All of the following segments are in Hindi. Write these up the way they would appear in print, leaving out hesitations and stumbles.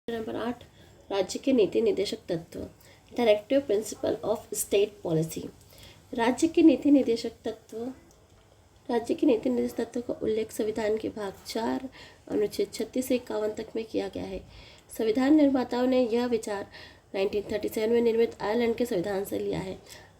नंबर 8, राज्य के नीति निर्देशक तत्व, directive principle of state policy. राज्य के नीति निर्देशक तत्व राज्य के नीति निर्देशक तत्व का उल्लेख संविधान के भाग 4 अनुच्छेद 36 से 51 तक में किया गया है। संविधान निर्माताओं ने यह विचार 1937 में निर्मित आयरलैंड के संविधान से लिया है।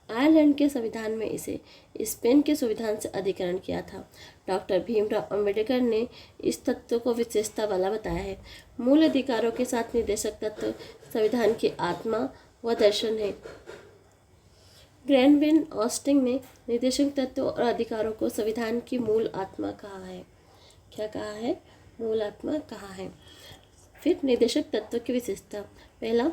आयरलैंड के संविधान में इसे स्पेन के संविधान से अधिकरण किया था। डॉक्टर भीमराव अंबेडकर ने इस तत्व को विशेषता वाला बताया है। मूल अधिकारों के साथ निर्देशक तत्व संविधान की आत्मा व दर्शन है। ग्रैनविन ऑस्टिन ने निर्देशक तत्व और अधिकारों को संविधान की मूल आत्मा कहा है। क्या कहा है? मूल आत्मा कहा है। फिर निर्देशक तत्व की विशेषता। पहला,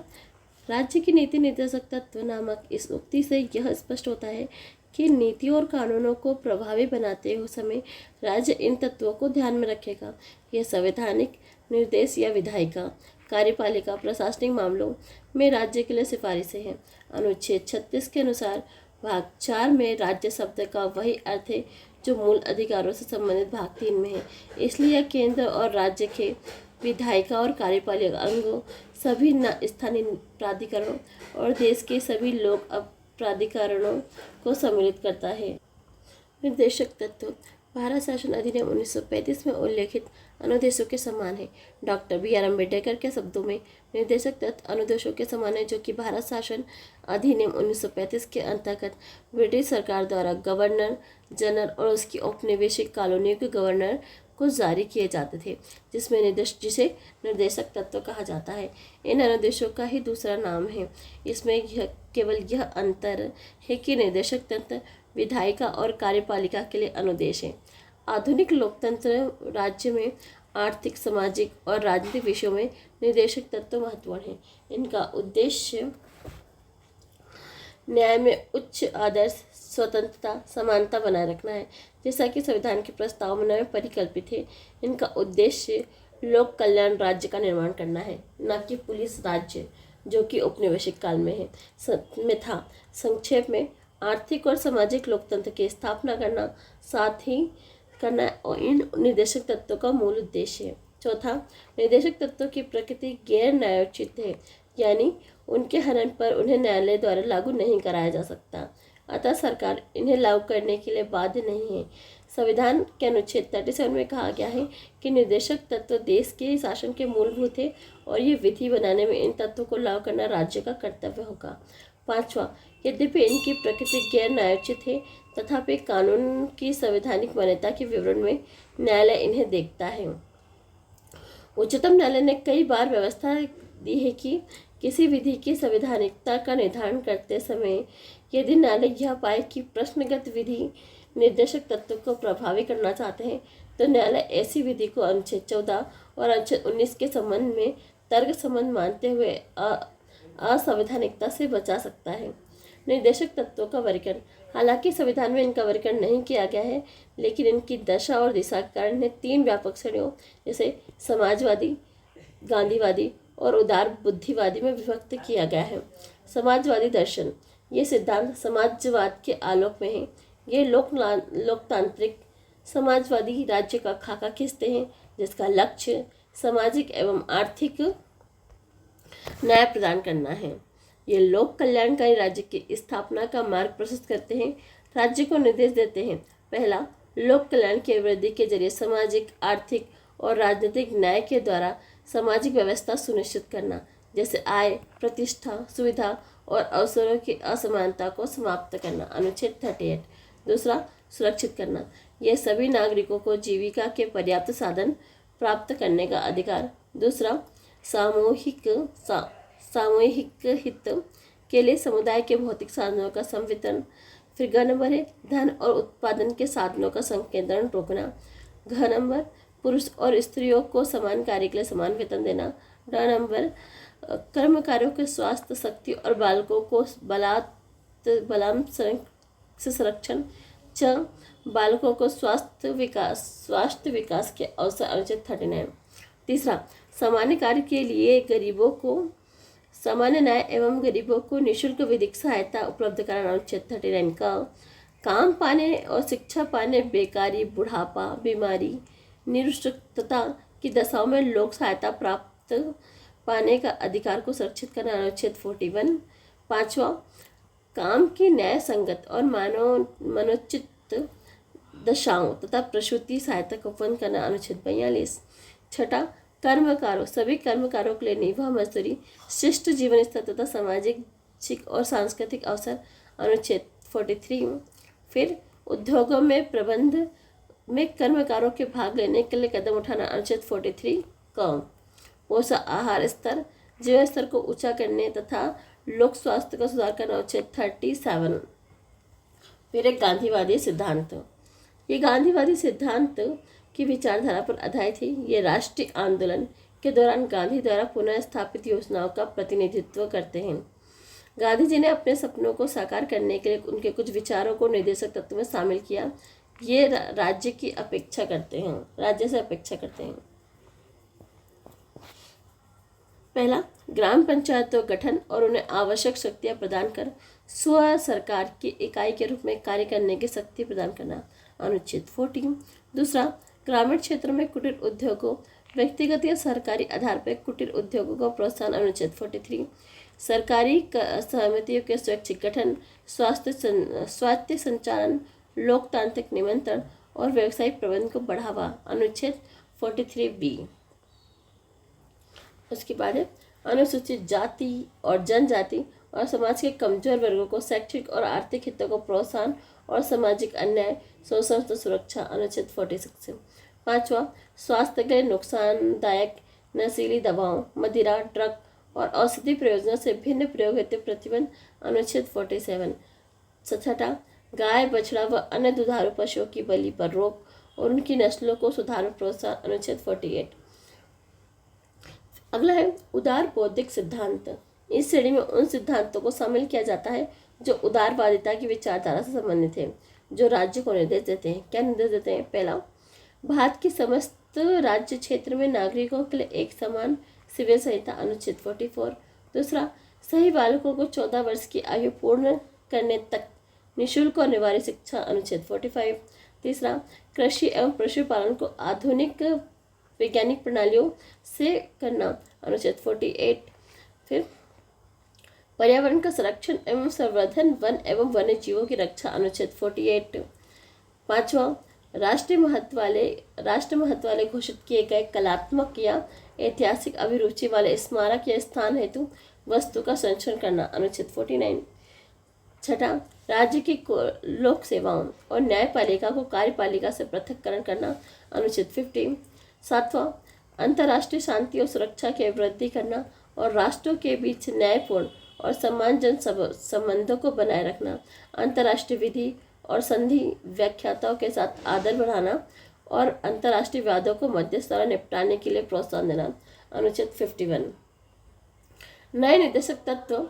राज्य की नीति निर्देशक तत्व नामक इस उक्ति से यह स्पष्ट होता है कि नीति और कानूनों को प्रभावी बनाते हुए समय राज्य इन तत्वों को ध्यान में रखेगा। यह संवैधानिक निर्देश या विधायिका, कार्यपालिका, प्रशासनिक मामलों में राज्य के लिए सिफारिशें हैं। अनुच्छेद 36 के अनुसार भाग 4 में राज्य शब्द का वही अर्थ है जो मूल अधिकारों से संबंधित भाग 3 में है। इसलिए यह केंद्र और राज्य के विधायिका और कार्यपालिका अंगों, सभी स्थानीय प्राधिकरणों और देश के सभी लोक प्राधिकरणों को सम्मिलित करता है। निर्देशक तत्व भारत शासन अधिनियम 1935 में उल्लेखित अनुदेशों के समान है। डॉक्टर बी आर अम्बेडकर के शब्दों में निर्देशक तत्व अनुदेशों के समान है, जो कि भारत शासन अधिनियम 1935 के अंतर्गत ब्रिटिश सरकार द्वारा गवर्नर जनरल और उसकी औपनिवेशिक कॉलोनियों के गवर्नर को जारी किए जाते थे, जिसे निर्देशक तत्व कहा जाता है। इन अनुदेशों का ही दूसरा नाम है। इसमें केवल यह अंतर है कि निर्देशक तत्व विधायिका और कार्यपालिका के लिए अनुदेश है। आधुनिक लोकतंत्र राज्य में आर्थिक, सामाजिक और राजनीतिक विषयों में निर्देशक तत्व महत्वपूर्ण है। इनका उद्देश्य न्याय में उच्च आदर्श, स्वतंत्रता, समानता बनाए रखना है, जैसा कि संविधान के प्रस्तावना में परिकल्पित है। इनका उद्देश्य लोक कल्याण राज्य का निर्माण करना है, न कि पुलिस राज्य, जो कि औपनिवेशिक काल में था। संक्षेप में, आर्थिक और सामाजिक लोकतंत्र की स्थापना करना, साथ ही करना और इन निर्देशक तत्वों का मूल उद्देश्य है। चौथा, निर्देशक तत्वों की प्रकृति गैर न्यायोचित है, यानी उनके हनन पर उन्हें न्यायालय द्वारा लागू नहीं कराया जा सकता, अतः सरकार इन्हें लागू करने के लिए बाध्य नहीं है। संविधान के अनुच्छेद 37 में कहा गया है कि निर्देशक तत्व देश के शासन के मूलभूत है और ये विधि बनाने में इन तत्वों को लागू करना राज्य का कर्तव्य होगा। पांचवा, यद्यपि इनकी प्रकृति गैर न्यायोचित है, तथापि कानून की संवैधानिक मान्यता के विवरण में न्यायालय इन्हें देखता है। उच्चतम न्यायालय ने कई बार व्यवस्था दी है कि किसी विधि की संवैधानिकता का निर्धारण करते समय यदि न्यायालय यह पाए कि प्रश्नगत विधि निर्देशक तत्व को प्रभावी करना चाहते हैं, तो न्यायालय ऐसी विधि को अनुच्छेद 14 और अनुच्छेद 19 के संबंध में तर्क संबंध मानते हुए असंवैधानिकता से बचा सकता है। निर्देशक तत्वों का वर्गीकरण। हालांकि संविधान में इनका वर्गीकरण नहीं किया गया है, लेकिन इनकी दशा और दिशा के कारण इन्हें 3 व्यापक श्रेणियों, जैसे समाजवादी, गांधीवादी और उदार बुद्धिवादी में विभक्त किया गया है। समाजवादी दर्शन। ये सिद्धांत समाजवाद के आलोक में है। ये लोकतांत्रिक समाजवादी राज्य का खाका खींचते हैं, जिसका लक्ष्य सामाजिक एवं आर्थिक न्याय प्रदान करना है। ये लोक कल्याणकारी राज्य की स्थापना का मार्ग प्रशस्त करते हैं, राज्य को निर्देश देते हैं। पहला, लोक कल्याण की वृद्धि के जरिए सामाजिक, आर्थिक और राजनीतिक न्याय के द्वारा सामाजिक व्यवस्था सुनिश्चित करना, जैसे आय, प्रतिष्ठा, सुविधा और अवसरों की असमानता को समाप्त करना, अनुच्छेद 38। दूसरा, सुरक्षित करना। यह सभी नागरिकों को जीविका के पर्याप्त साधन प्राप्त करने का अधिकार। दूसरा, सामूहिक हित के लिए समुदाय के भौतिक साधनों का संवितरण। फिर ग नंबर है धन और उत्पादन के साधनों का संकेंद्रण रोकना। घ नंबर, पुरुष और स्त्रियों को समान कार्य के लिए समान वेतन देना। ड नंबर, कर्मकारों के स्वास्थ्य, शक्ति और बालकों को बलात्म से संरक्षण। च, बालकों को स्वास्थ्य विकास के अवसर, अनुच्छेद 39। तीसरा, सामान्य कार्य के लिए गरीबों को सामान्य न्याय एवं गरीबों को निःशुल्क विधिक सहायता उपलब्ध कराना, अनुच्छेद 39 का। काम पाने और शिक्षा पाने, बेकारी, बुढ़ापा, बीमारी, निरुष्टता की दशाओं में लोक सहायता पाने का अधिकार को सुरक्षित करना, अनुच्छेद 41। पांचवा, काम की न्याय संगत और मनोचित दशाओं तथा प्रसूति सहायता को बंद करना, अनुच्छेद 42। छठा, कर्मकारों सभी कर्मकारों के लिए निर्वाह मजदूरी, शिष्ट जीवन स्तर तथा सामाजिक और सांस्कृतिक अवसर, अनुच्छेद 43। फिर उद्योगों में प्रबंध में कर्मकारों के भाग लेने के लिए कदम उठाना, अनुच्छेद 43 क। पोषण आहार स्तर, जीवन स्तर को ऊंचा करने तथा लोक स्वास्थ्य का सुधार करना, अनुच्छेद 37। फिर एक गांधीवादी सिद्धांत, ये गांधीवादी सिद्धांत की विचारधारा पर आधारित थी। ये राष्ट्रीय आंदोलन के दौरान गांधी द्वारा पुनः स्थापित योजनाओं का प्रतिनिधित्व करते हैं। गांधी जी ने अपने सपनों को साकार करने के लिए उनके कुछ विचारों को निर्देशक तत्व में शामिल किया। ये राज्य से अपेक्षा करते हैं। पहला, ग्राम पंचायतों गठन और उन्हें आवश्यक शक्तियां प्रदान कर स्व सरकार की इकाई के रूप में कार्य करने की शक्ति प्रदान करना, अनुच्छेद 40। दूसरा, ग्रामीण क्षेत्र में कुटीर उद्योगों, व्यक्तिगत या सरकारी आधार पर कुटीर उद्योगों का प्रोत्साहन, अनुच्छेद 43। सरकारी समितियों के स्वैच्छिक गठन, स्वायत्त संचालन, लोकतांत्रिक नियंत्रण और व्यावसायिक प्रबंधन को बढ़ावा, अनुच्छेद 43B। उसके बाद है अनुसूचित जाति और जनजाति और समाज के कमजोर वर्गों को शैक्षिक और आर्थिक हितों को प्रोत्साहन और सामाजिक अन्याय, शोषण से सुरक्षा, अनुच्छेद 46। पांचवा, स्वास्थ्य के लिए नुकसानदायक नशीली दवाओं, मदिरा, ड्रग और औषधि प्रयोजनों से भिन्न प्रयोग हेतु प्रतिबंध, अनुच्छेद 47। छठा, गाय, बछड़ा व अन्य दुधारू पशुओं की बलि पर रोक और उनकी नस्लों को सुधार में प्रोत्साहन, अनुच्छेद 48। अगला है उदार बौद्धिक सिद्धांत। इस श्रेणी में उन सिद्धांतों को शामिल किया जाता है जो उदारवादिता की विचारधारा से संबंधित है, जो राज्य को निर्देश देते हैं। क्या निर्देश देते हैं? पहला, भारत के समस्त राज्य क्षेत्र में नागरिकों के लिए एक समान सिविल संहिता, अनुच्छेद 44। दूसरा, सही बालकों को 14 वर्ष की आयु पूर्ण करने तक निःशुल्क और अनिवार्य शिक्षा, अनुच्छेद 45। तीसरा, कृषि एवं पशुपालन को आधुनिक वैज्ञानिक प्रणालियों से करना, अनुच्छेद 48। फिर पर्यावरण का संरक्षण एवं संवर्धन, वन एवं वन्य जीवों की रक्षा, अनुच्छेद 48। पांचवा, राष्ट्रीय महत्व वाले घोषित किए गए कलात्मक या ऐतिहासिक अभिरुचि वाले स्मारक या स्थान हेतु वस्तु का संरक्षण करना, अनुच्छेद 49। छठा, राज्य की लोक सेवाओं और न्यायपालिका को कार्यपालिका से पृथक्करण करना, अनुच्छेद 50। सातवां, अंतर्राष्ट्रीय शांति और सुरक्षा की वृद्धि करना और राष्ट्रों के बीच न्यायपूर्ण और सम्मानजनक संबंधों को बनाए रखना, अंतर्राष्ट्रीय विधि और संधि व्याख्याताओं के साथ आदर बढ़ाना और अंतर्राष्ट्रीय विवादों को मध्यस्थ द्वारा निपटाने के लिए प्रोत्साहन देना, अनुच्छेद 51। नए निर्देशक तत्व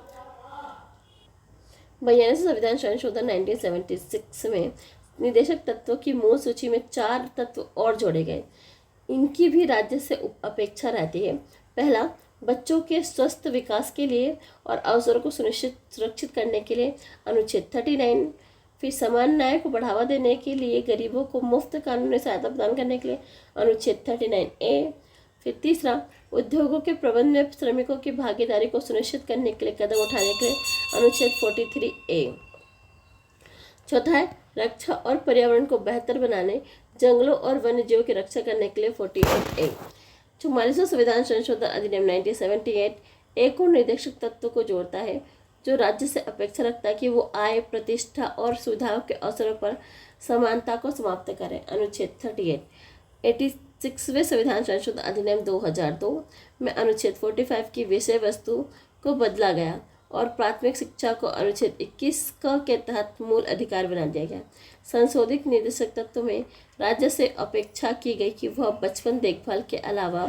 42 संविधान संशोधन 1976 में निर्देशक तत्वों की मूल सूची में 4 तत्व और जोड़े गए। इनकी भी राज्य से अपेक्षा रहती है। पहला, बच्चों के स्वस्थ विकास के लिए और अवसरों को सुरक्षित करने के लिए, अनुच्छेद 39। फिर समान न्याय को बढ़ावा देने के लिए गरीबों को मुफ्त कानूनी सहायता प्रदान करने के लिए, अनुच्छेद 39A। फिर तीसरा, उद्योगों के प्रबंध में श्रमिकों की भागीदारी को सुनिश्चित करने के लिए कदम उठाने के लिए, अनुच्छेद 43A। चौथा है रक्षा और पर्यावरण को बेहतर बनाने, जंगलों और वन्य जीवों की रक्षा करने के लिए 48A। 44वां संविधान संशोधन अधिनियम 1978 एक और निर्देशक तत्व को जोड़ता है जो राज्य से अपेक्षा रखता है कि वो आय, प्रतिष्ठा और सुविधाओं के अवसरों पर समानता को समाप्त करें, अनुच्छेद 38। 86वें संविधान संशोधन अधिनियम 2002 में अनुच्छेद 45 की विषय वस्तु को बदला गया और प्राथमिक शिक्षा को अनुच्छेद 21 के तहत मूल अधिकार बना दिया गया। संशोधित निर्देशक तत्व में राज्य से अपेक्षा की गई कि वह बचपन देखभाल के अलावा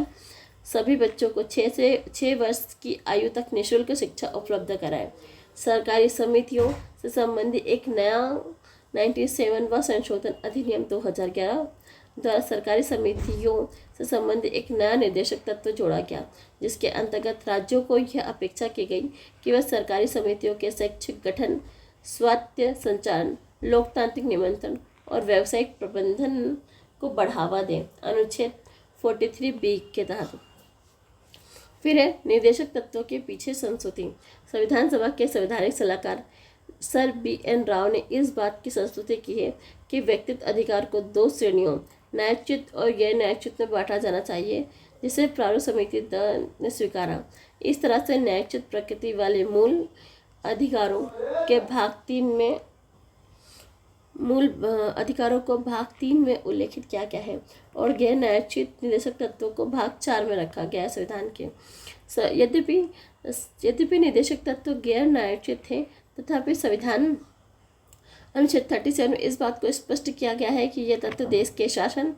सभी बच्चों को 6 वर्ष की आयु तक निःशुल्क शिक्षा उपलब्ध कराए। सरकारी समितियों से संबंधित एक नया 97वां संशोधन अधिनियम 2011 द्वारा सरकारी समितियों से संबंधित एक नया निर्देशक तत्व जोड़ा गया, जिसके अंतर्गत राज्यों को यह अपेक्षा की गई कि वह सरकारी समितियों के शैक्षिक गठन, स्वायत्त संचालन, लोकतांत्रिक नियंत्रण और व्यावसायिक प्रबंधन को बढ़ावा दें, अनुच्छेद 43B के तहत। फिर है निर्देशक तत्वों के पीछे संस्तुति। संविधान सभा के संवैधानिक सलाहकार सर BN राव ने इस बात की संस्तुति की है कि व्यक्तिगत अधिकार को 2 श्रेणियों न्यायोचित और गैर न्यायोचित में बांटा जाना चाहिए, जिसे प्रारूप समिति ने स्वीकारा। इस तरह से न्यायोचित प्रकृति वाले मूल अधिकारों के भाग 3 में उल्लेखित किया गया है और गैर न्यायोचित निर्देशक तत्वों को भाग 4 में रखा गया है संविधान के। यद्यपि निर्देशक तत्व गैर न्यायोचित थे, तथापि संविधान अनुच्छेद 37 में इस बात को स्पष्ट किया गया है कि ये तत्व देश के शासन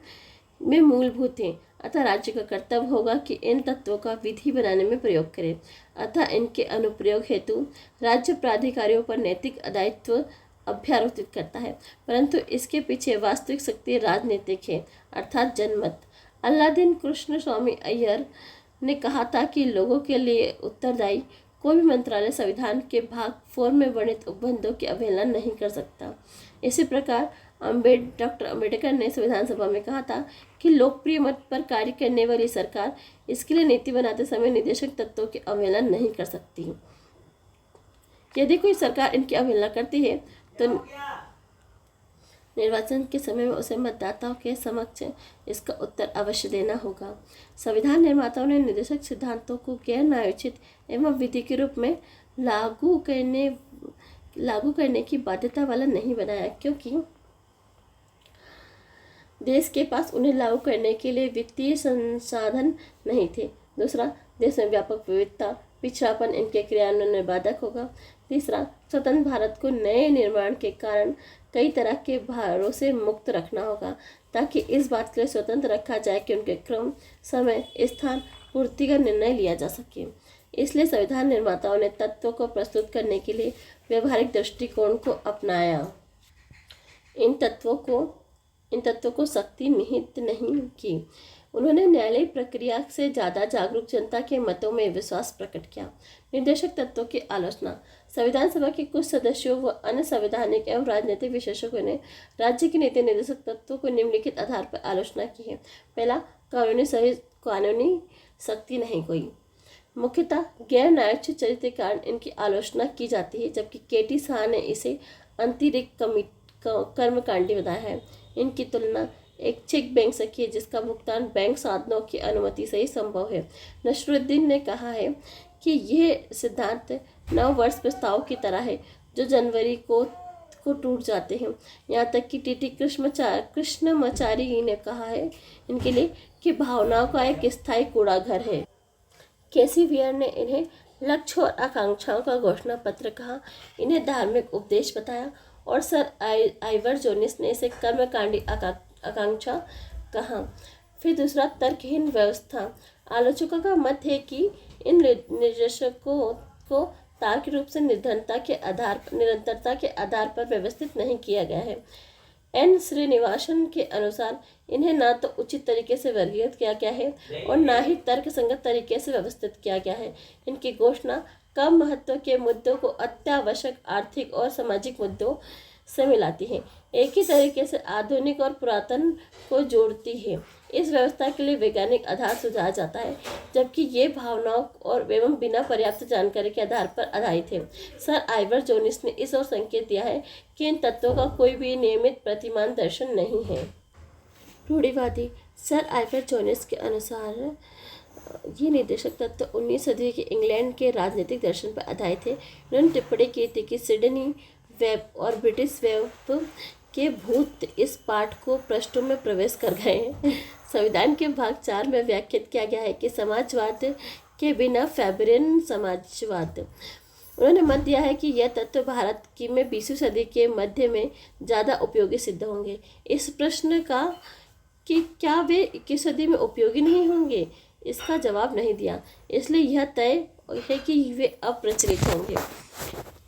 में मूलभूत हैं। अतः राज्य का कर्तव्य होगा कि इन तत्वों का विधि बनाने में प्रयोग करे। अतः इनके अनुप्रयोग हेतु राज्य प्राधिकारियों पर नैतिक दायित्व अभ्यारोपित करता है, परंतु इसके पीछे वास्तविक शक्ति राजनीतिक है, अर्थात जनमत। अल्लादीन कृष्ण स्वामी अय्यर ने कहा था कि लोगों के लिए उत्तरदायी कोई भी मंत्रालय संविधान के भाग 4 में वर्णित उपबंधों की अवहेलना नहीं कर सकता। इसी प्रकार डॉक्टर अम्बेडकर ने संविधान सभा में कहा था कि लोकप्रिय मत पर कार्य करने वाली सरकार इसके लिए नीति बनाते समय निर्देशक तत्वों की अवहेलना नहीं कर सकती। यदि कोई सरकार इनकी अवहेलना करती है तो निर्वाचन के समय में उसे मतदाताओं के समक्ष इसका उत्तर अवश्य देना होगा। संविधान निर्माताओं ने निर्देशक सिद्धांतों को गैर न्यायोचित एवं विधि के रूप में लागू करने की बाध्यता वाला नहीं बनाया, क्योंकि देश के पास उन्हें लागू करने के लिए वित्तीय संसाधन नहीं थे। दूसरा, देश में व्यापक विविधता, पिछड़ापन इनके क्रियान्वयन में बाधक होगा। तीसरा, स्वतंत्र भारत को नए निर्माण के कारण कई तरह के भारों से मुक्त रखना होगा, ताकि इस बात के लिए स्वतंत्र रखा जाए कि उनके क्रम, समय, स्थान, पूर्ति का निर्णय लिया जा सके। इसलिए संविधान निर्माताओं ने तत्वों को प्रस्तुत करने के लिए व्यवहारिक दृष्टिकोण को अपनाया। इन तत्वों को सख्ती निहित नहीं की। उन्होंने न्यायालयी प्रक्रिया से ज़्यादा जागरूक जनता के मतों में विश्वास प्रकट किया। निर्देशक तत्वों की आलोचना। संविधान सभा के कुछ सदस्यों व अन्य संवैधानिक एवं राजनीतिक विशेषज्ञों ने राज्य के नीति निर्देशक तत्वों को निम्नलिखित आधार पर आलोचना की है। पहला, कानूनी सख्ती नहीं कोई। मुख्यतः गैर न्यायोचित चरित्र के कारण इनकी आलोचना की जाती है, जबकि KT शाह ने इसे अतिरिक्त कर्मकांडी बताया है। इनकी तुलना एक चेक बैंक से की, जिसका भुगतान बैंक साधनों की अनुमति से ही संभव है। नसरुद्दीन ने कहा है कि यह सिद्धांत नव वर्ष प्रस्ताव की तरह है, जो जनवरी को टूट जाते हैं। यहाँ तक कि TT कृष्णमाचारी ने कहा है इनके लिए कि भावनाओं का एक स्थायी कूड़ाघर है। KC वीर ने इन्हें लक्ष्य और आकांक्षाओं का घोषणा पत्र कहा, इन्हें धार्मिक उपदेश बताया, और सर आइवर जोनिस ने इसे कर्मकांडी आकांक्षा कहा। फिर दूसरा, तर्कहीन व्यवस्था। आलोचकों का मत है कि इन निर्देशकों को तार्किक रूप से निरंतरता के आधार पर व्यवस्थित नहीं किया गया है। N श्रीनिवासन के अनुसार इन्हें न तो उचित तरीके से वर्गीकृत किया गया है और न ही तर्कसंगत तरीके से व्यवस्थित किया गया है। इनकी घोषणा कम महत्व के मुद्दों को अत्यावश्यक आर्थिक और सामाजिक मुद्दों से मिलाती है, एक ही तरीके से आधुनिक और पुरातन को जोड़ती है। इस व्यवस्था के लिए वैज्ञानिक आधार सुझाया जाता है, जबकि ये भावनाओं और एवं बिना पर्याप्त जानकारी के आधार पर आधारित है। सर आइवर जोनिस ने इस ओर संकेत दिया है कि इन तत्वों का कोई भी नियमित प्रतिमान दर्शन नहीं है। रूढ़िवादी। सर आइवर जोनिस के अनुसार ये निर्देशक तत्व 19वीं सदी के इंग्लैंड के राजनीतिक दर्शन पर आधारित थे। उन्होंने टिप्पणी की थी कि सिडनी वेब और ब्रिटिश वेब के भूत इस पाठ को पृष्ठों में प्रवेश कर गए हैं। संविधान के भाग 4 में व्याख्यात किया गया है कि समाजवाद के बिना फैबरियन समाजवाद। उन्होंने मत दिया है कि यह तत्व भारत की में 20वीं सदी के मध्य में ज़्यादा उपयोगी सिद्ध होंगे। इस प्रश्न का कि क्या वे 21वीं सदी में उपयोगी नहीं होंगे, इसका जवाब नहीं दिया, इसलिए यह तय है कि वे अप्रचलित होंगे।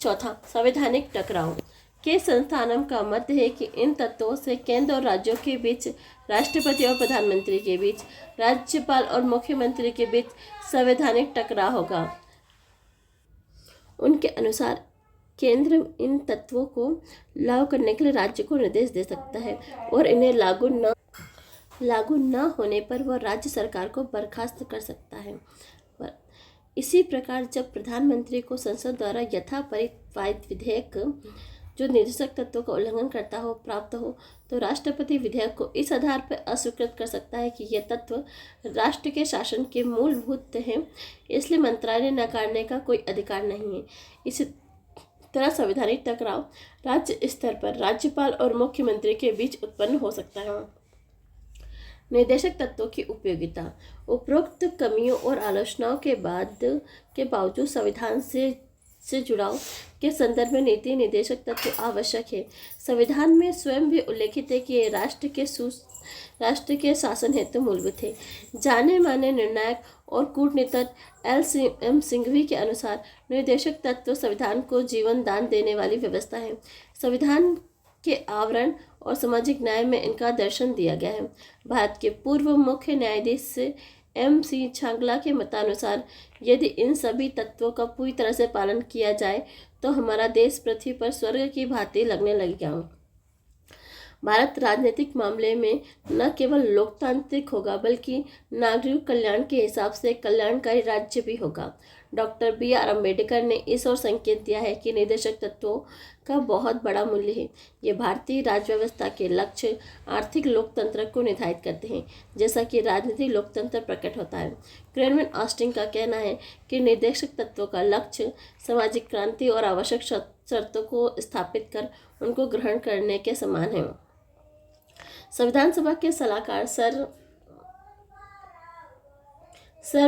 चौथा, संवैधानिक टकराव। के संस्थानम का मत है कि इन तत्वों से केंद्र और राज्यों के बीच, राष्ट्रपति और प्रधानमंत्री के बीच, राज्यपाल और मुख्यमंत्री के बीच संवैधानिक टकराव होगा। उनके अनुसार केंद्र इन तत्वों को लागू करने के लिए राज्य को निर्देश दे सकता है और इन्हें लागू न होने पर वह राज्य सरकार को बर्खास्त कर सकता है। इसी प्रकार जब प्रधानमंत्री को संसद द्वारा यथा परिपालित विधेयक जो निर्देशक तत्वों का उल्लंघन करता हो प्राप्त हो, तो राष्ट्रपति विधेयक को इस आधार पर अस्वीकृत कर सकता है कि यह तत्व राष्ट्र के शासन के मूलभूत हैं, इसलिए मंत्रालय नकारने का कोई अधिकार नहीं है। इसी तरह संवैधानिक टकराव राज्य स्तर पर राज्यपाल और मुख्यमंत्री के बीच उत्पन्न हो सकता है। निर्देशक तत्वों की उपयोगिता। उपरोक्त कमियों और आलोचनाओं के बावजूद संविधान से जुड़ाव के संदर्भ में नीति निर्देशक तत्व आवश्यक है। संविधान में स्वयं भी उल्लेखित है कि ये राष्ट्र के शासन हेतु मूलभूत है। जाने माने निर्णायक और कूटनीतिज्ञ एल.एम. सिंघवी के अनुसार निर्देशक तत्व संविधान को जीवन दान देने वाली व्यवस्था है। संविधान के आवरण और सामाजिक न्याय में इनका दर्शन दिया गया है। भारत के पूर्व मुख्य न्यायाधीश M.C. छांगला के मतानुसार यदि इन सभी तत्वों का पूरी तरह से पालन किया जाए तो हमारा देश पृथ्वी पर स्वर्ग की भांति लगने लगेगा। भारत राजनीतिक मामले में न केवल लोकतांत्रिक होगा बल्कि नागरिक कल्याण के हिसाब से कल्याणकारी राज्य भी होगा। Doctor B.R. अम्बेडकर ने इस ओर संकेत दिया है कि निर्देशक तत्वों का बहुत बड़ा मूल्य है। ये भारतीय राज्य व्यवस्था के लक्ष्य आर्थिक लोकतंत्र को निर्धारित करते हैं, जैसा कि राजनीतिक लोकतंत्र प्रकट होता है। क्रेनमैन ऑस्टिन का कहना है कि निर्देशक तत्वों का लक्ष्य सामाजिक क्रांति और आवश्यक शर्तों को स्थापित कर उनको ग्रहण करने के समान है। संविधान सभा के सलाहकार सर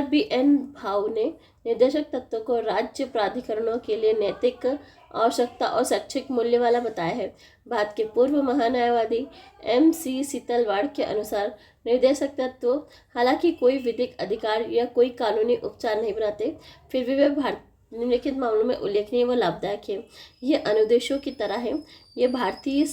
B.N. भाऊ ने निर्देशक तत्वों को राज्य प्राधिकरणों के लिए नैतिक आवश्यकता और शैक्षिक मूल्य वाला बताया है। भारत के पूर्व महान्यायवादी M.C. सीतलवाड़ के अनुसार निर्देशक तत्व हालांकि कोई विधिक अधिकार या कोई कानूनी उपचार नहीं बनाते, फिर भी वे निम्नलिखित मामलों में उल्लेखनीय व लाभदायक है। ये अनुदेशों की तरह है। ये भारतीय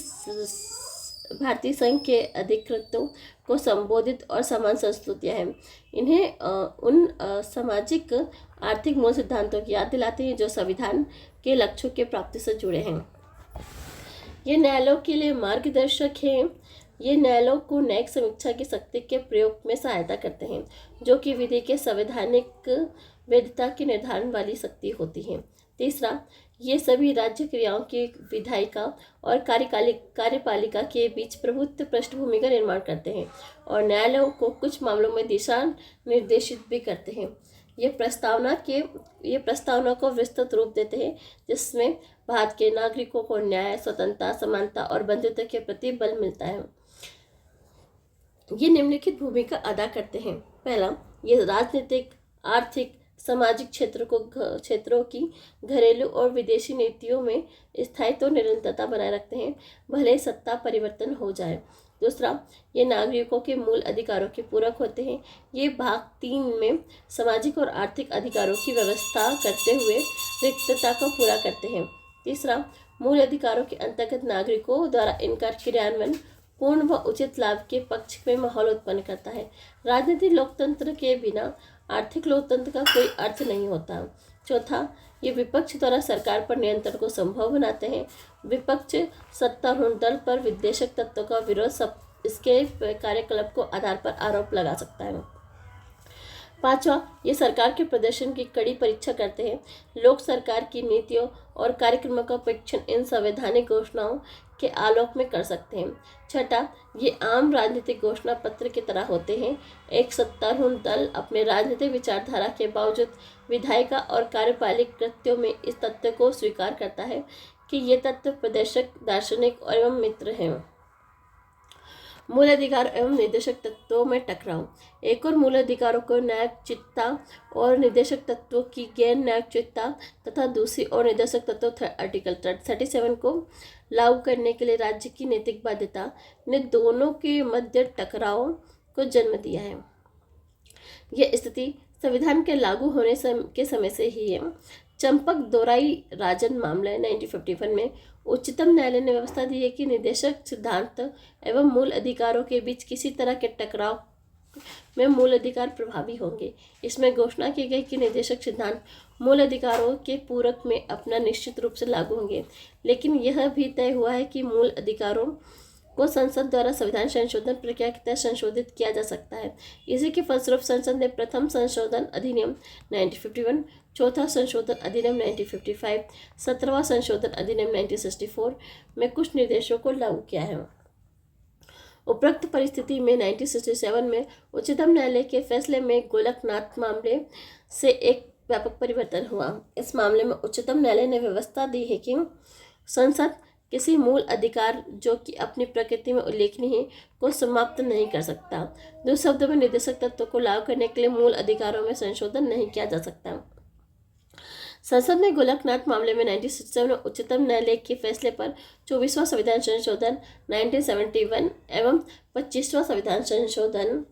संघ के अधिकृतों को संबोधित और समान संस्तुतियाँ हैं। इन्हें उन सामाजिक आर्थिक मूल सिद्धांतों की याद दिलाते हैं जो संविधान के लक्ष्यों के प्राप्ति से जुड़े हैं। ये न्यायालयों के लिए मार्गदर्शक हैं। ये न्यायालयों को न्यायिक समीक्षा की शक्ति के प्रयोग में सहायता करते हैं, जो कि विधि के संवैधानिक वैधता के निर्धारण वाली शक्ति होती है। तीसरा, ये सभी राज्य क्रियाओं की विधायिका और कार्यपालिका के बीच प्रभुत्व पृष्ठभूमि का निर्माण करते हैं और न्यायालयों को कुछ मामलों में दिशा निर्देशित भी करते हैं। ये प्रस्तावना को विस्तृत रूप देते हैं, जिसमें भारत के नागरिकों को न्याय, स्वतंत्रता, समानता और बंधुत्व के प्रति बल मिलता है। ये निम्नलिखित भूमिका अदा करते हैं। पहला, ये राजनीतिक, आर्थिक, सामाजिक क्षेत्रों की घरेलू और विदेशी नीतियों में स्थायित्व और निरंतरता बनाए रखते हैं, भले सत्ता परिवर्तन हो जाए। दूसरा, ये नागरिकों के मूल अधिकारों के पूरक होते हैं। ये भाग 3 में सामाजिक और आर्थिक अधिकारों की व्यवस्था करते हुए रिक्तता को पूरा करते हैं। तीसरा, मूल अधिकारों के अंतर्गत नागरिकों द्वारा इनका क्रियान्वयन पूर्ण व उचित लाभ के पक्ष में माहौल उत्पन्न करता है। राजनीतिक लोकतंत्र के बिना आर्थिक लोकतंत्र का कोई अर्थ नहीं होता। चौथा, ये विपक्ष द्वारा सरकार पर नियंत्रण को संभव बनाते हैं। विपक्ष सत्तारूढ़ दल पर विद्वेषक तत्वों का विरोध इसके कार्यकलाप को आधार पर आरोप लगा सकता है। पांचवा, ये सरकार के प्रदर्शन की कड़ी परीक्षा करते हैं। लोग सरकार की नीतियों और कार्यक्रमों का परीक्षण इन संवैधानिक घोषणाओं के आलोक में कर सकते हैं। छठा, ये आम राजनीतिक घोषणा पत्र की तरह होते हैं। एक सत्तारूढ़ दल अपने राजनीतिक विचारधारा के बावजूद विधायिका और कार्यपालिक कृत्यों में इस तथ्य को स्वीकार करता है कि ये तत्व प्रदर्शक, दार्शनिक एवं मित्र हैं। मूल अधिकार एवं निर्देशक तत्वों में टकराव। एक और मूल अधिकारों को न्यायचित्ता और निर्देशक तत्वों की गैर न्यायचित्ता तथा दूसरी और निर्देशक तत्व आर्टिकल 37 को लागू करने के लिए राज्य की नैतिक बाध्यता ने दोनों के मध्य टकराव को जन्म दिया है। यह स्थिति संविधान के लागू होने के समय से ही है। चंपक दोराई राजन मामला 1951 में उच्चतम न्यायालय ने व्यवस्था दी है कि निर्देशक सिद्धांत एवं मूल अधिकारों के बीच किसी तरह के टकराव में मूल अधिकार प्रभावी होंगे। इसमें घोषणा की गई कि निर्देशक सिद्धांत मूल अधिकारों के पूरक में अपना निश्चित रूप से लागू होंगे, लेकिन यह भी तय हुआ है कि मूल अधिकारों को संसद द्वारा संविधान संशोधन प्रक्रिया के तहत संशोधित किया जा सकता है। इसी के फलस्वरूप संसद ने प्रथम संशोधन अधिनियम 1951, चौथा संशोधन अधिनियम 1955, 17वां संशोधन अधिनियम 1964 में कुछ निर्देशों को लागू किया है। उपरोक्त परिस्थिति में 1967 में उच्चतम न्यायालय के फैसले में गोलकनाथ मामले से एक व्यापक परिवर्तन हुआ। इस मामले में उच्चतम न्यायालय ने व्यवस्था दी है कि संसद किसी मूल अधिकार जो कि अपनी प्रकृति में उल्लेखनीय है को समाप्त नहीं कर सकता। दूसरे शब्दों में निदेशक तत्वों को लागू करने के लिए मूल अधिकारों में संशोधन नहीं किया जा सकता। संसद ने गोलकनाथ मामले में 1967 में उच्चतम न्यायालय के फैसले पर 24वां संविधान संशोधन 1971 एवं 25वां संविधान संशोधन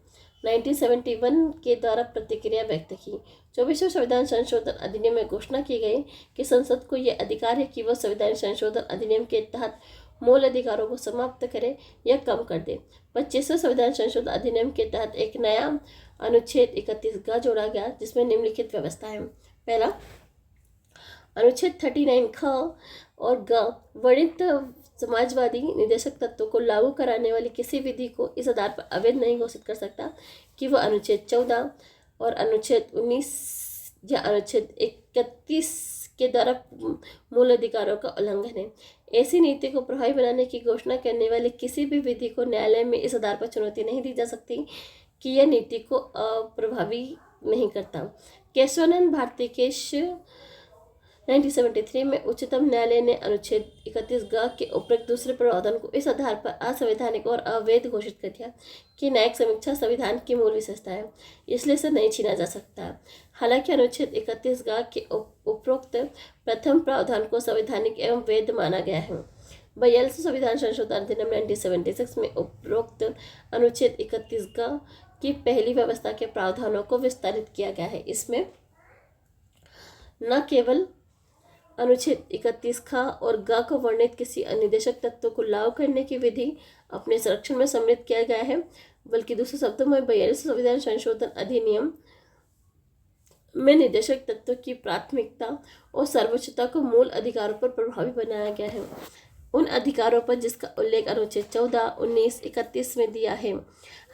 1971 के द्वारा प्रतिक्रिया व्यक्त की। 24वें संविधान संशोधन अधिनियम में घोषणा की गई कि संसद को यह अधिकार है कि वह संविधान संशोधन अधिनियम के तहत मूल अधिकारों को समाप्त करे या कम कर दे। 25वें संविधान संशोधन अधिनियम के तहत एक नया अनुच्छेद 31 जोड़ा गया जिसमें निम्नलिखित व्यवस्था है। पहला, अनुच्छेद 39 ख और ग वर्णित समाजवादी निदेशक तत्वों को लागू कराने वाली किसी विधि को इस आधार पर अवैध नहीं घोषित कर सकता कि वह अनुच्छेद 14 और अनुच्छेद 19 या अनुच्छेद 31 के द्वारा मूल अधिकारों का उल्लंघन है। ऐसी नीति को प्रभावी बनाने की घोषणा करने वाली किसी भी विधि को न्यायालय में इस आधार पर चुनौती नहीं दी जा सकती कि यह नीति को अप्रभावी नहीं करता। केशवानंद भारती केश 1973 में उच्चतम न्यायालय ने अनुच्छेद 31 ग के उपरोक्त दूसरे प्रावधान को इस आधार पर असंवैधानिक और अवैध घोषित कर दिया कि न्यायिक समीक्षा संविधान की मूल विशेषता है, इसलिए इसे नहीं छीना जा सकता। हालांकि अनुच्छेद 31 ग के उपरोक्त प्रथम प्रावधान को संवैधानिक एवं वैध माना गया है। 42 संविधान संशोधन अधिनियम 1976 में उपरोक्त अनुच्छेद 31 ग की पहली व्यवस्था के प्रावधानों को विस्तारित किया गया है। इसमें न केवल अनुच्छेद 31 ख और ग को वर्णित किसी निदेशक तत्व को लागू करने की विधि अपने संरक्षण में सम्मिलित किया गया है, बल्कि दूसरे शब्दों में 42 संविधान संशोधन अधिनियम में निदेशक तत्व की प्राथमिकता और सर्वोच्चता को मूल अधिकारों पर प्रभावी बनाया गया है। उन अधिकारों पर जिसका उल्लेख अनुच्छेद 14, 19, 31 में दिया है।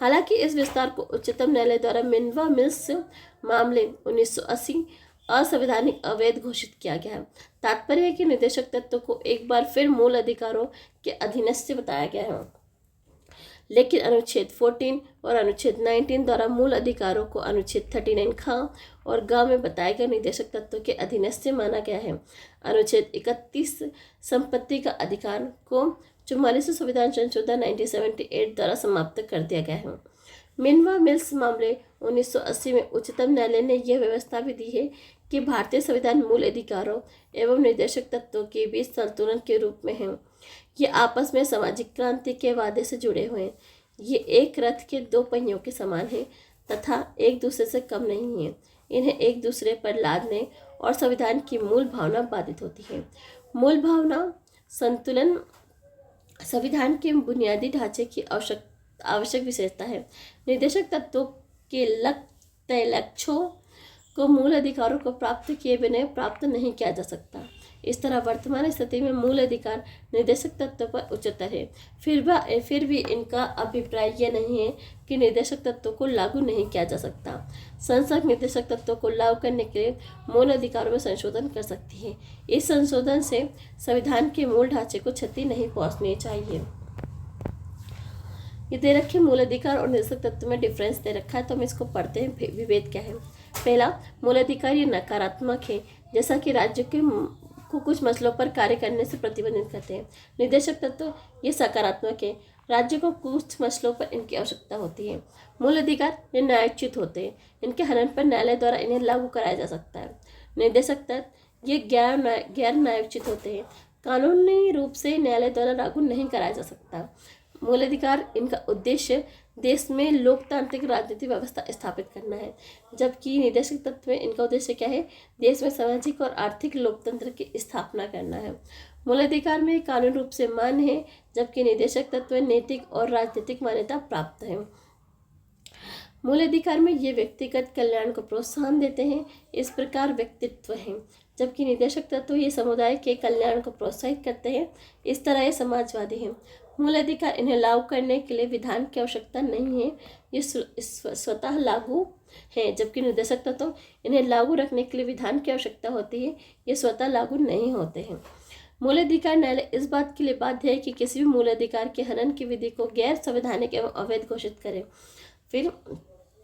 हालांकि इस विस्तार को उच्चतम न्यायालय द्वारा मिनर्वा मिल्स मामले 1980 असंवैधानिक अवैध घोषित किया गया है। तात्पर्य है कि निदेशक तत्व को एक बार फिर मूल अधिकारों के अधीनस्थ बताया गया है, लेकिन अनुच्छेद 14 और अनुच्छेद 19 द्वारा मूल अधिकारों को अनुच्छेद 39 ख और ग में बताए गए निदेशक तत्व के अधीनस्थ माना गया है। अनुच्छेद 31 संपत्ति का अधिकार को 44 संविधान संशोधन 1978 द्वारा समाप्त कर दिया गया है। मिनर्वा मिल्स मामले 1980 में उच्चतम न्यायालय ने यह व्यवस्था भी दी है कि भारतीय संविधान मूल अधिकारों एवं निर्देशक तत्वों के बीच संतुलन के रूप में है। ये आपस में सामाजिक क्रांति के वादे से जुड़े हुए हैं। ये एक रथ के दो पहियों के समान है तथा एक दूसरे से कम नहीं है। इन्हें एक दूसरे पर लादने और संविधान की मूल भावना बाधित होती है। मूल भावना संतुलन संविधान के बुनियादी ढांचे की आवश्यक विशेषता है। निर्देशक तत्वों के तय लक्ष्यों को मूल अधिकारों को प्राप्त किए बिना प्राप्त नहीं किया जा सकता। इस तरह वर्तमान स्थिति में मूल अधिकार निर्देशक तत्व पर उच्चतर है। फिर भी इनका अभिप्राय यह नहीं है कि निर्देशक तत्वों को लागू नहीं किया जा सकता। संसद निर्देशक तत्वों को लागू करने के लिए मूल अधिकारों में संशोधन कर सकती है। इस संशोधन से संविधान के मूल ढांचे को क्षति नहीं पहुंचनी चाहिए। ये दे रखे मूल अधिकार और निर्देशक तत्व में डिफरेंस दे रखा है, तो हम इसको पढ़ते हैं। विभेद क्या है? पहला, मूल अधिकार ये नकारात्मक है, जैसा कि राज्य को कुछ मसलों पर कार्य करने से प्रतिबंधित करते हैं। निर्देशक तत्व ये सकारात्मक है, राज्य को कुछ मसलों पर इनकी आवश्यकता होती है। मूल अधिकार ये न्यायोचित होते हैं, इनके हनन पर न्यायालय द्वारा इन्हें लागू कराया जा सकता है। निर्देशक तत्व ये गैर न्यायोचित होते हैं, कानूनी रूप से न्यायालय द्वारा लागू नहीं कराया जा सकता। मूल अधिकार इनका उद्देश्य देश में लोकतांत्रिक राजनीतिक व्यवस्था स्थापित करना है, जबकि निर्देशक तत्व में इनका उद्देश्य क्या है? देश में सामाजिक और आर्थिक लोकतंत्र की स्थापना करना है। मूल अधिकार में कानूनी रूप से मान्य है, जबकि निर्देशक तत्व नैतिक और राजनीतिक मान्यता प्राप्त है। मूल अधिकार में ये व्यक्तिगत कल्याण को प्रोत्साहन देते हैं, इस प्रकार व्यक्तित्व है, जबकि निर्देशक तत्व ये समुदाय के कल्याण को प्रोत्साहित करते हैं, इस तरह ये समाजवादी हैं। मूल अधिकार इन्हें लागू करने के लिए विधान की आवश्यकता नहीं है, ये स्वतः लागू है, जबकि निर्देशक तत्व इन्हें लागू रखने के लिए विधान की आवश्यकता होती है, ये स्वतः लागू नहीं होते हैं। मूल अधिकार न्यायालय इस बात के लिए बाध्य है कि किसी भी मूल अधिकार के हनन की विधि को गैर संवैधानिक एवं अवैध घोषित करे। फिर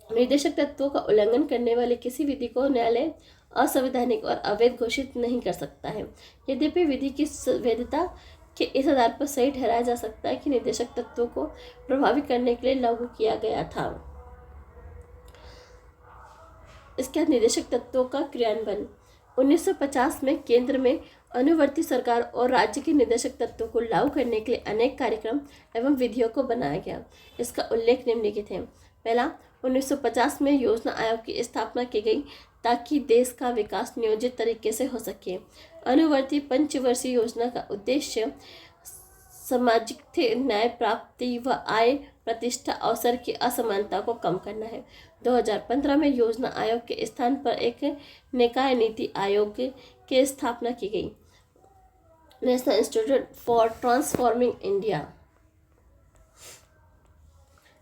निर्देशक तत्वों का उल्लंघन करने वाली किसी विधि को न्यायालय असंवैधानिक और अवैध घोषित नहीं कर सकता है। यद्यपि विधि की वैधता के इस आधार पर सही ठहराया जा सकता है कि निर्देशक तत्वों को प्रभावी करने के लिए लागू किया गया था। इसके बाद निर्देशक तत्वों का क्रियान्वयन। 1950 में केंद्र में अनुवर्ती सरकार और राज्य के निर्देशक तत्वों को लागू करने के लिए अनेक कार्यक्रम एवं विधियों को बनाया गया। इसका उल्लेख निम्नलिखित है। पहला, 1950 में योजना आयोग की स्थापना की गई ताकि देश का विकास नियोजित तरीके से हो सके। अनुवर्ती पंचवर्षीय योजना का उद्देश्य सामाजिक न्याय प्राप्ति व आय प्रतिष्ठा अवसर की असमानता को कम करना है। 2015 में योजना आयोग के स्थान पर एक निकाय नीति आयोग की स्थापना की गई। National institute for transforming India.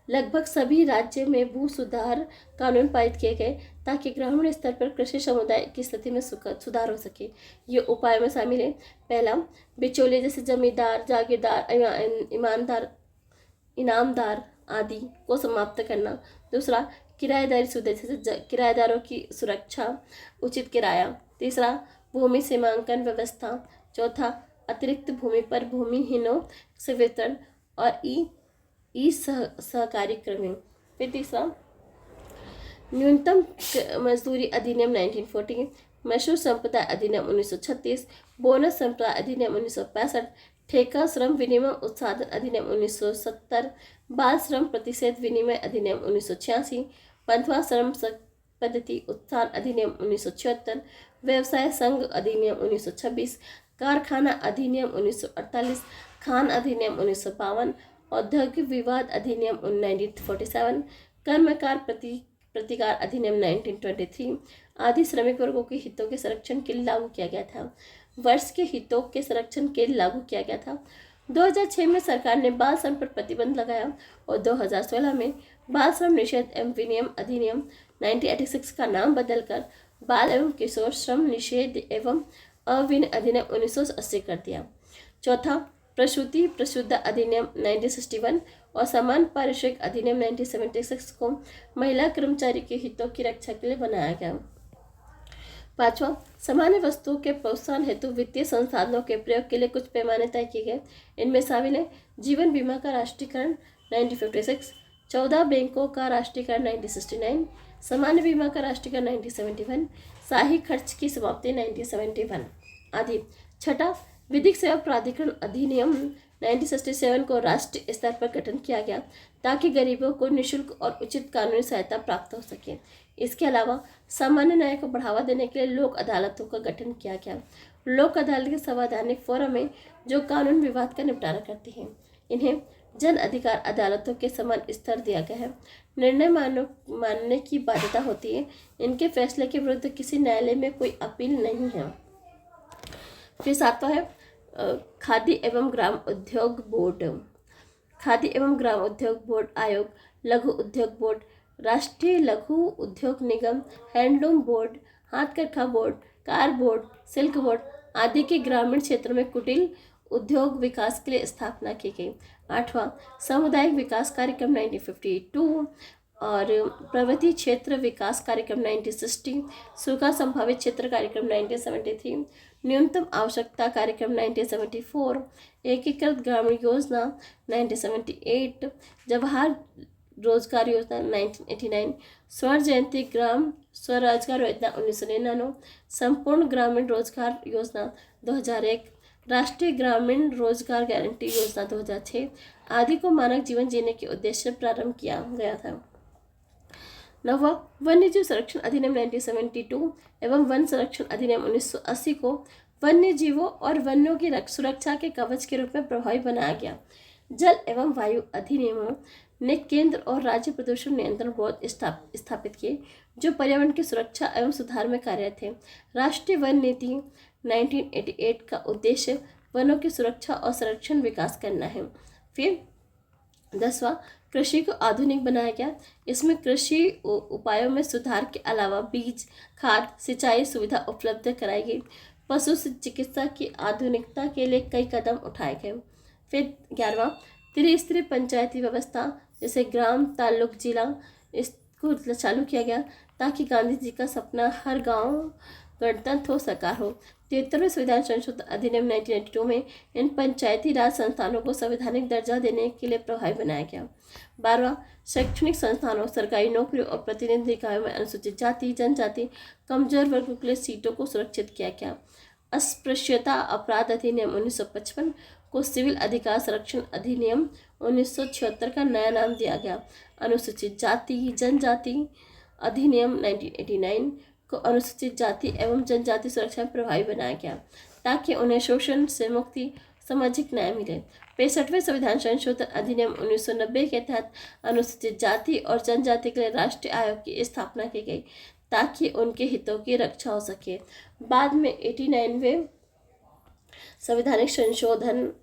लगभग सभी राज्य में भू सुधार कानून पारित किए गए ताकि ग्रामीण स्तर पर कृषि समुदाय की स्थिति में सुधार हो सके। ये उपाय में शामिल है। पहला, बिचौलिए जैसे जमींदार, जागीरदार, इनामदार आदि को समाप्त करना। दूसरा, किराएदारी सुविधा जैसे किराएदारों की सुरक्षा, उचित किराया। तीसरा, भूमि सीमांकन व्यवस्था। चौथा, अतिरिक्त भूमि पर भूमिहीनों से वितरण और सहकारी क्रम। फिर तीसरा, न्यूनतम मजदूरी अधिनियम 1940, मजदूर संप्रदाय अधिनियम 1936, बोनस संप्रदाय अधिनियम 1965, ठेका श्रम विनिमय उत्पादन अधिनियम 1970, बाल श्रम प्रतिषेध विनिमय अधिनियम 1986, पंथवा श्रम पद्धति उत्थान अधिनियम 1976, व्यवसाय संघ अधिनियम 1926, कारखाना अधिनियम 1948, खान अधिनियम 1952, औद्योगिक विवाद अधिनियम 1947, कर्मकार प्रतिकार अधिनियम 1923 आदि श्रमिक वर्गों के हितों के संरक्षण के लिए लागू किया गया था। वर्ष के हितों के संरक्षण के लिए लागू किया गया था। 2006 में सरकार ने बाल श्रम पर प्रतिबंध लगाया और 2016 में बाल श्रम निषेध एवं विनियम अधिनियम 1986 का नाम बदलकर बाल एवं किशोर श्रम निषेध एवं अविनियम अधिनियम 1980 कर दिया। चौथा, प्रसूति प्रसूति अधिनियम 1961 और समान पारिश्रमिक अधिनियम 1976 को महिला कर्मचारी के हितों की रक्षा के लिए बनाया गया। पांचवा, सामान्य वस्तुओं के प्रोत्साहन हेतु वित्तीय संसाधनों के प्रयोग के लिए कुछ पैमाने तय किए गए। इनमें शामिल है जीवन बीमा का राष्ट्रीयकरण 1956, 14 बैंकों का राष्ट्रीयकरण 1969, सामान्य बीमा का राष्ट्रीयकरण 1971, शाही खर्च की समाप्ति 1971 आदि। छठा, विधिक सेवा प्राधिकरण अधिनियम 1967 को राष्ट्रीय स्तर पर गठन किया गया ताकि गरीबों को निःशुल्क और उचित कानूनी सहायता प्राप्त हो सके। इसके अलावा सामान्य न्याय को बढ़ावा देने के लिए लोक अदालतों का गठन किया गया। लोक अदालत के संवैधानिक फोरम है जो कानून विवाद का निपटारा करती हैं। इन्हें जन अधिकार अदालतों के समान स्तर दिया गया है। निर्णय मानने की बाध्यता होती है। इनके फैसले के विरुद्ध किसी न्यायालय में कोई अपील नहीं है। फिर सातवां है खादी एवं ग्राम उद्योग बोर्ड। खादी एवं ग्राम उद्योग बोर्ड आयोग, लघु उद्योग बोर्ड, राष्ट्रीय लघु उद्योग निगम, हैंडलूम बोर्ड, हाथकरघा बोर्ड, कार बोर्ड, सिल्क बोर्ड आदि के ग्रामीण क्षेत्रों में कुटीर उद्योग विकास के लिए स्थापना की गई। आठवां, सामुदायिक विकास कार्यक्रम 1952 और प्रवृत्ति क्षेत्र विकास कार्यक्रम 1960, सूखा संभावित क्षेत्र कार्यक्रम 1973, न्यूनतम आवश्यकता कार्यक्रम 1974, एकीकृत ग्रामीण योजना 1978, जवाहर रोजगार योजना 1989, स्वर्ण जयंती ग्राम स्वरोजगार योजना 1999, संपूर्ण ग्रामीण रोजगार योजना 2001, राष्ट्रीय ग्रामीण रोजगार गारंटी योजना 2006 आदि को मानव जीवन जीने के उद्देश्य से प्रारंभ किया गया था। नौवां, वन्यजीव संरक्षण अधिनियम 1972 एवं वन संरक्षण अधिनियम 1980 को वन्य जीवों और वन्यों की सुरक्षा के कवच के रूप में प्रभावी बनाया गया। जल एवं वायु अधिनियमों ने केंद्र और राज्य प्रदूषण नियंत्रण बोर्ड स्थापित किए जो पर्यावरण की सुरक्षा एवं सुधार में कार्यरत थे। राष्ट्रीय वन नीति 1988 का उद्देश्य वनों की सुरक्षा और संरक्षण विकास करना है। फिर 10वां, कृषि को आधुनिक बनाया गया। इसमें कृषि उपायों में सुधार के अलावा बीज, खाद, सिंचाई सुविधा उपलब्ध कराई गई। पशु चिकित्सा की आधुनिकता के लिए कई कदम उठाए गए। फिर 11वां, त्रिस्तरीय पंचायती व्यवस्था जैसे ग्राम, ताल्लुक, जिला इसको चालू किया गया ताकि गांधी जी का सपना हर गांव गणतंत्र हो साकार हो। 73वें संविधान संशोधन अधिनियम 1982 में इन पंचायती राज संस्थानों को संवैधानिक दर्जा देने के लिए प्रभावी बनाया गया। 12वां, शैक्षणिक संस्थानों, सरकारी नौकरियों और प्रतिनिधि निकायों में अनुसूचित जाति, जनजाति, कमजोर वर्गों के लिए सीटों को सुरक्षित किया गया। अस्पृश्यता अपराध अधिनियम 1955 को सिविल अधिकार संरक्षण अधिनियम 1976 का नया नाम दिया गया। अनुसूचित जाति जनजाति अधिनियम 1989 को अनुसूचित जाति एवं जनजाति सुरक्षा में प्रभावी बनाया गया ताकि उन्हें शोषण से मुक्ति, सामाजिक न्याय मिले। 65वें संविधान संशोधन अधिनियम 1990 के तहत अनुसूचित जाति और जनजाति के लिए राष्ट्रीय आयोग की स्थापना की गई ताकि उनके हितों की रक्षा हो सके। बाद में 89वें संवैधानिक संशोधन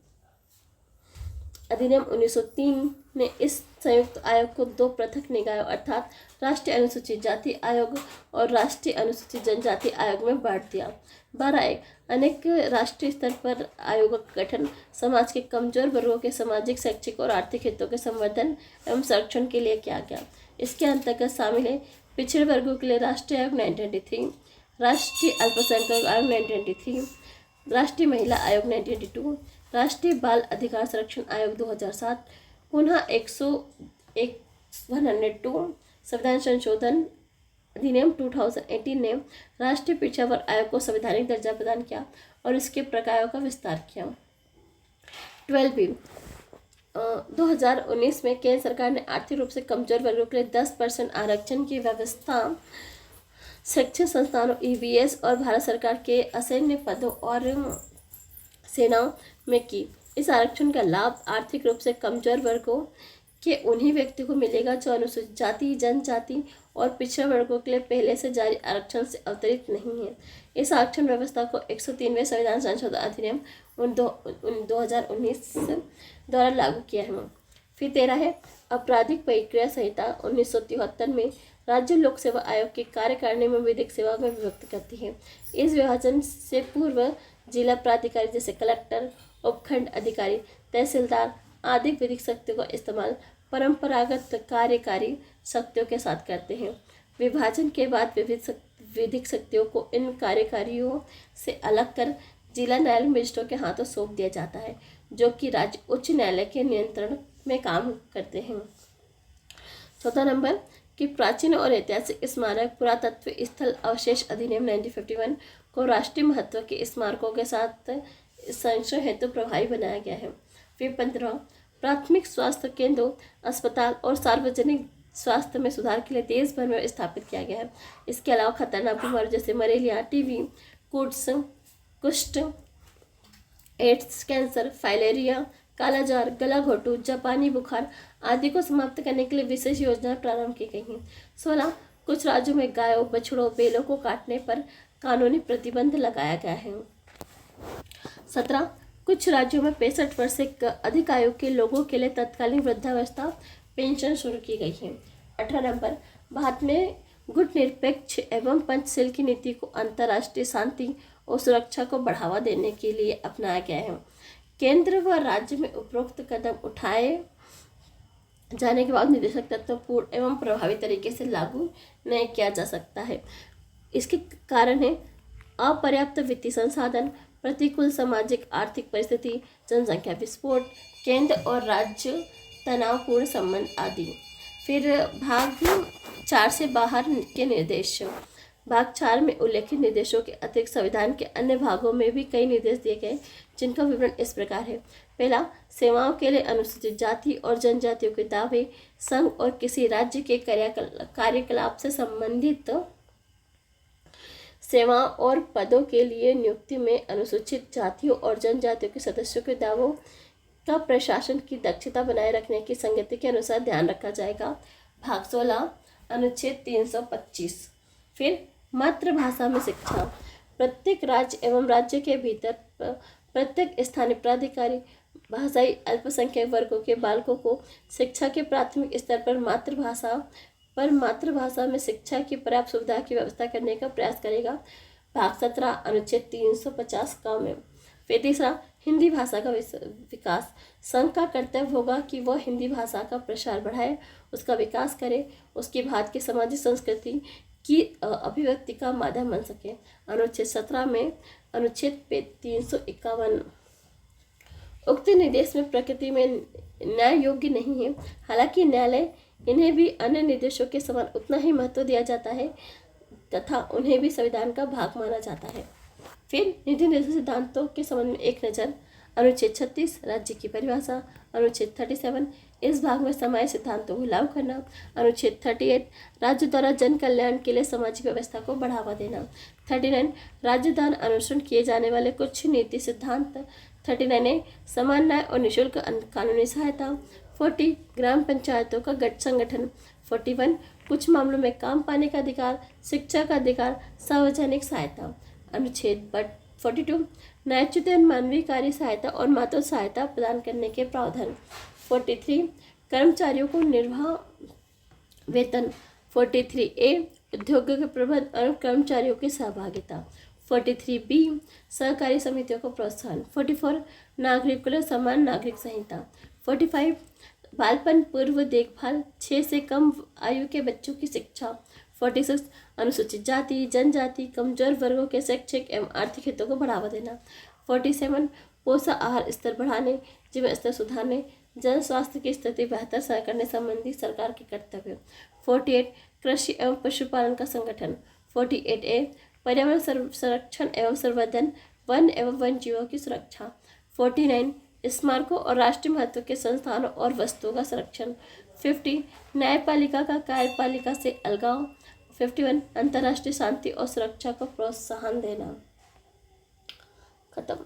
अधिनियम 1903 ने इस संयुक्त आयोग को 2 पृथक निकायों अर्थात राष्ट्रीय अनुसूचित जाति आयोग और राष्ट्रीय अनुसूचित जनजाति आयोग में बांट दिया। 12 अनेक राष्ट्रीय स्तर पर आयोगों का गठन समाज के कमजोर वर्गों के सामाजिक, शैक्षिक और आर्थिक हितों के संवर्धन एवं संरक्षण के लिए किया गया। इसके अंतर्गत शामिल है पिछड़े वर्गों के लिए राष्ट्रीय आयोग 1993, राष्ट्रीय अल्पसंख्यक आयोग 1993, राष्ट्रीय महिला आयोग 1982, राष्ट्रीय बाल अधिकार संरक्षण आयोग 2007, पुनः 102 संविधान संशोधन अधिनियम 2018 ने राष्ट्रीय पिछड़ा वर्ग आयोग को संवैधानिक दर्जा प्रदान किया और इसके प्रकारों का विस्तार किया। 12 2019 में केंद्र सरकार ने आर्थिक रूप से कमजोर वर्गों के लिए 10% आरक्षण की व्यवस्था शैक्षिक संस्थानों, ईवीएस और भारत सरकार के असैन्य पदों और सेनाओं में की। इस आरक्षण का लाभ आर्थिक रूप से कमजोर वर्गों के उन्हीं व्यक्तियों को मिलेगा जो अनुसूचित जाति, जनजाति और पिछड़े वर्गों के लिए पहले से जारी आरक्षण से अवतरित नहीं है। इस आरक्षण व्यवस्था को 103वें संविधान संशोधन अधिनियम 2019 द्वारा लागू किया है। फिर 13 है आपराधिक प्रक्रिया संहिता 1973 में राज्य लोक सेवा आयोग की कार्यकारिणी में विधिक सेवा में विभक्त करती है। इस विभाजन से पूर्व जिला प्राधिकारी जैसे कलेक्टर, उपखंड अधिकारी, तहसीलदार आदि विधिक शक्तियों का इस्तेमाल परंपरागत कार्यकारी शक्तियों के साथ करते हैं। विभाजन के बाद विधिक शक्तियों को इन कार्यकारियों से अलग कर जिला न्यायालय मजिस्ट्रेटों के हाथों सौंप दिया जाता है जो कि राज्य उच्च न्यायालय के नियंत्रण में काम करते हैं। 14 नंबर कि प्राचीन और ऐतिहासिक स्मारक पुरातत्व स्थल अवशेष अधिनियम 1951 को राष्ट्रीय महत्व के स्मारकों के साथ संरक्षण हेतु प्रभावी बनाया गया है। फिर 15 प्राथमिक स्वास्थ्य केंद्रों, अस्पताल और सार्वजनिक स्वास्थ्य में सुधार के लिए देश भर में स्थापित किया गया है। इसके अलावा खतरनाक बीमारी जैसे मलेरिया, टीबी, कुष्ठ, एड्स, कैंसर, फाइलेरिया, कालाजार, गला घोटू, जापानी बुखार आदि को समाप्त करने के लिए विशेष योजनाएं प्रारंभ की गई हैं। 16 कुछ राज्यों में गायों, बछड़ों, बैलों को काटने पर कानूनी प्रतिबंध लगाया गया है। 17 कुछ राज्यों में 65 वर्ष से अधिक आयु के लोगों के लिए तत्कालीन वृद्धावस्था पेंशन शुरू की गई है। 18 नंबर भारत में गुटनिरपेक्ष एवं पंचशील की नीति को अंतर्राष्ट्रीय शांति और सुरक्षा को बढ़ावा देने के लिए अपनाया गया है। केंद्र व राज्य में उपरोक्त कदम उठाए जाने के बाद निदेशक तत्व पूर्ण एवं प्रभावी तरीके से लागू नहीं किया जा सकता है। इसके कारण है अपर्याप्त वित्तीय संसाधन, प्रतिकूल सामाजिक आर्थिक परिस्थिति, जनसंख्या विस्फोट, केंद्र और राज्य तनावपूर्ण संबंध आदि। फिर भाग 4 से बाहर के निर्देश। भाग 4 में उल्लेखित निर्देशों के अतिरिक्त संविधान के अन्य भागों में भी कई निर्देश दिए गए जिनका विवरण इस प्रकार है। पहला, सेवाओं के लिए अनुसूचित जाति और जनजातियों के दावे, संघ और किसी राज्य के कार्यकलाप से संबंधित सेवाओं और पदों के लिए नियुक्ति में अनुसूचित जातियों और जनजातियों के सदस्यों के दावों का प्रशासन की दक्षता बनाए रखने की संगति के अनुसार ध्यान रखा जाएगा। भाग 16 अनुच्छेद 325। फिर मातृभाषा में शिक्षा। प्रत्येक राज्य एवं राज्य के भीतर प्रत्येक स्थानीय प्राधिकारी भाषाई अल्पसंख्यक वर्गों के बालकों को शिक्षा के प्राथमिक स्तर पर मातृभाषा में शिक्षा की पर्याप्त सुविधा की व्यवस्था करने का प्रयास करेगा। भाग 17 अनुच्छेद 350 का में। फिर तीसरा, हिंदी भाषा का विकास। संघ का कर्तव्य होगा कि वह हिंदी भाषा का प्रसार बढ़ाए, उसका विकास करे, उसकी भारत की सामाजिक संस्कृति की अभिव्यक्ति का माध्यम बन सके। अनुच्छेद 17 में अनुच्छेद 351 उक्त निर्देश में प्रकृति में न्याय योग्य नहीं है, हालांकि न्यायालय इन्हें भी अन्य निर्देशों के समान उतना ही महत्व दिया जाता है तथा उन्हें भी संविधान का भाग माना जाता है। फिर नीति निर्देशक सिद्धांतों के संबंध में एक नज़र। अनुच्छेद 36 राज्य की परिभाषा। अनुच्छेद 37 इस भाग में समाज सिद्धांतों को लागू करना। अनुच्छेद 38 राज्य द्वारा जन कल्याण के लिए सामाजिक व्यवस्था को बढ़ावा देना। 39 राज्य द्वारा अनुसरण किए जाने वाले कुछ नीति सिद्धांत। 39A समान न्याय और निःशुल्क कानूनी सहायता। 40 ग्राम पंचायतों का गठ संगठन। 41 कुछ मामलों में काम पाने का अधिकार, शिक्षा का अधिकार, सार्वजनिक सहायता। अनुच्छेद 42 न्यायोचित मानवीय कार्य सहायता और मातृ सहायता प्रदान करने के प्रावधान। 43 कर्मचारियों को निर्वाह वेतन। 43A उद्योगों के प्रबंध और कर्मचारियों की सहभागिता। 43B सहकारी समितियों को प्रोत्साहन। 44 नागरिक के लिए समान नागरिक संहिता। 45 बालपन पूर्व देखभाल, 6 से कम आयु के बच्चों की शिक्षा। 46 अनुसूचित जाति, जनजाति, कमजोर वर्गों के शैक्षिक एवं आर्थिक हितों को बढ़ावा देना। 47 पोषण आहार स्तर बढ़ाने, जीवन स्तर सुधारने, जन स्वास्थ्य की स्थिति बेहतर करने संबंधी सरकार के कर्तव्य। 48 कृषि एवं पशुपालन का संगठन। 48A पर्यावरण संरक्षण एवं संवर्धन, वन एवं वन जीवों की सुरक्षा। 49 स्मारकों और राष्ट्रीय महत्व के संस्थानों और वस्तुओं का संरक्षण। 50 न्यायपालिका का कार्यपालिका से अलगाव। 51 अंतर्राष्ट्रीय शांति और सुरक्षा को प्रोत्साहन देना। खत्म।